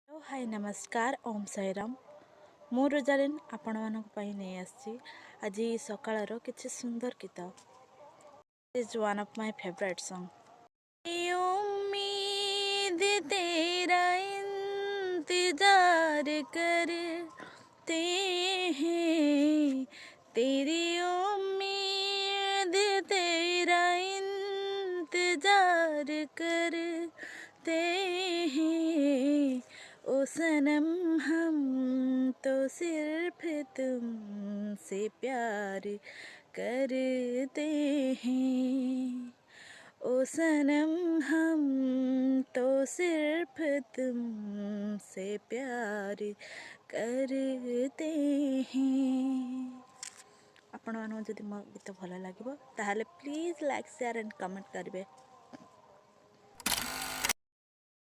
Hello hi नमस्कार ओम साईराम मु Rosalind आपण मानक पई नै आसी आज सकाळर किछि सुंदर गीत is one of my favourite song ये उम्मीद तेरा इंतजार करते हैं तेरी उम्मीद तेरा इंतजार करते हैं ओ सनम हम तो सिर्फ तुमसे प्यार करते हैं ओ सनम हम तो सिर्फ तुमसे प्यार करते हैं। आपण मानक जदि मो गीत भल लगे ताहले please like share and comment करेंगे।